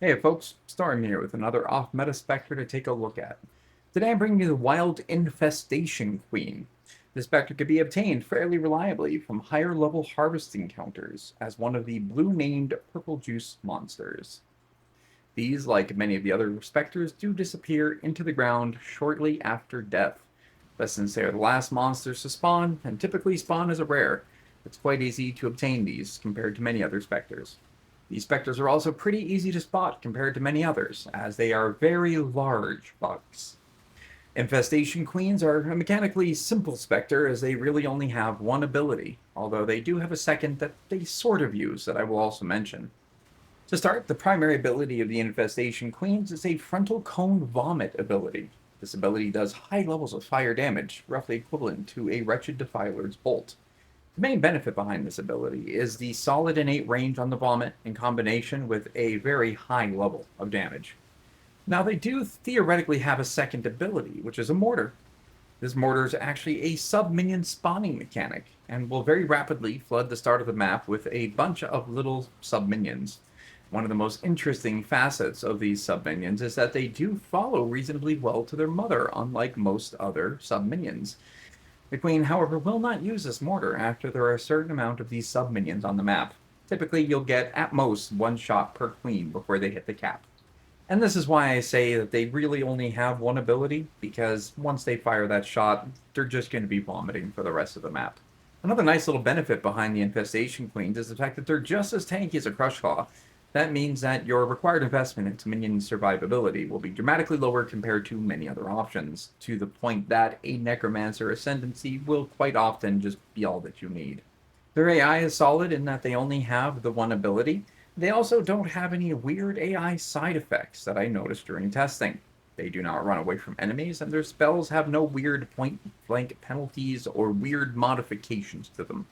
Hey folks, Storm here with another off-meta Spectre to take a look at. Today I'm bringing you the Wild Infestation Queen. This Spectre could be obtained fairly reliably from higher level harvest encounters as one of the blue-named purple juice monsters. These, like many of the other Spectres, do disappear into the ground shortly after death. But since they are the last monsters to spawn, and typically spawn as a rare, it's quite easy to obtain these compared to many other Spectres. These specters are also pretty easy to spot compared to many others, as they are very large bugs. Infestation Queens are a mechanically simple specter as they really only have one ability, although they do have a second that they sort of use that I will also mention. To start, the primary ability of the Infestation Queens is a frontal cone vomit ability. This ability does high levels of fire damage, roughly equivalent to a Wretched Defiler's bolt. The main benefit behind this ability is the solid innate range on the vomit in combination with a very high level of damage. Now, they do theoretically have a second ability, which is a mortar. This mortar is actually a sub-minion spawning mechanic and will very rapidly flood the start of the map with a bunch of little sub-minions. One of the most interesting facets of these sub-minions is that they do follow reasonably well to their mother, unlike most other sub-minions. The queen, however, will not use this mortar after there are a certain amount of these sub-minions on the map. Typically, you'll get at most one shot per queen before they hit the cap. And this is why I say that they really only have one ability, because once they fire that shot, they're just going to be vomiting for the rest of the map. Another nice little benefit behind the Infestation Queens is the fact that they're just as tanky as a Crush Claw. That means that your required investment into minion survivability will be dramatically lower compared to many other options, to the point that a Necromancer Ascendancy will quite often just be all that you need. Their AI is solid in that they only have the one ability. They also don't have any weird AI side effects that I noticed during testing. They do not run away from enemies, and their spells have no weird point blank penalties or weird modifications to them.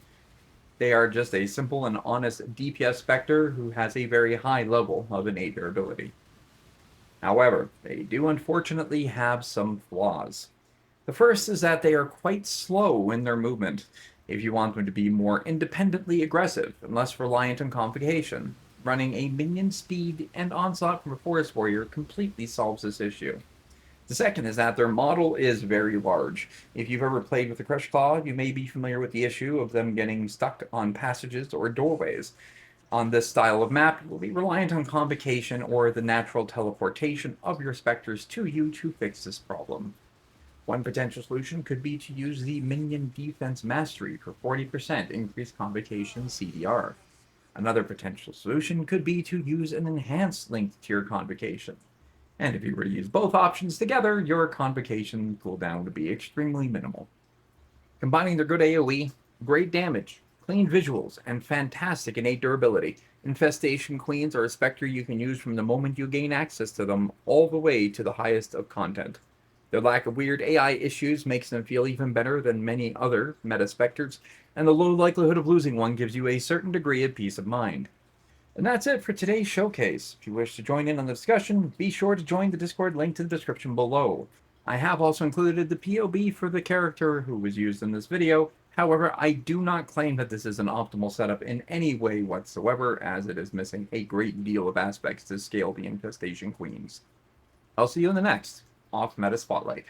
They are just a simple and honest DPS Spectre who has a very high level of innate durability. However, they do unfortunately have some flaws. The first is that they are quite slow in their movement. If you want them to be more independently aggressive and less reliant on convocation, running a minion speed and onslaught from a forest warrior completely solves this issue. The second is that their model is very large. If you've ever played with the Crush Claw, you may be familiar with the issue of them getting stuck on passages or doorways. On this style of map, you will be reliant on convocation or the natural teleportation of your specters to you to fix this problem. One potential solution could be to use the Minion Defense Mastery for 40% increased convocation CDR. Another potential solution could be to use an enhanced linked to your convocation. And if you were to use both options together, your convocation cooldown would be extremely minimal. Combining their good AoE, great damage, clean visuals, and fantastic innate durability, Infestation Queens are a spectre you can use from the moment you gain access to them all the way to the highest of content. Their lack of weird AI issues makes them feel even better than many other meta specters, and the low likelihood of losing one gives you a certain degree of peace of mind. And that's it for today's showcase. If you wish to join in on the discussion, be sure to join the Discord link in the description below. I have also included the POB for the character who was used in this video. However, I do not claim that this is an optimal setup in any way whatsoever, as it is missing a great deal of aspects to scale the Infestation Queens. I'll see you in the next Off Meta Spotlight.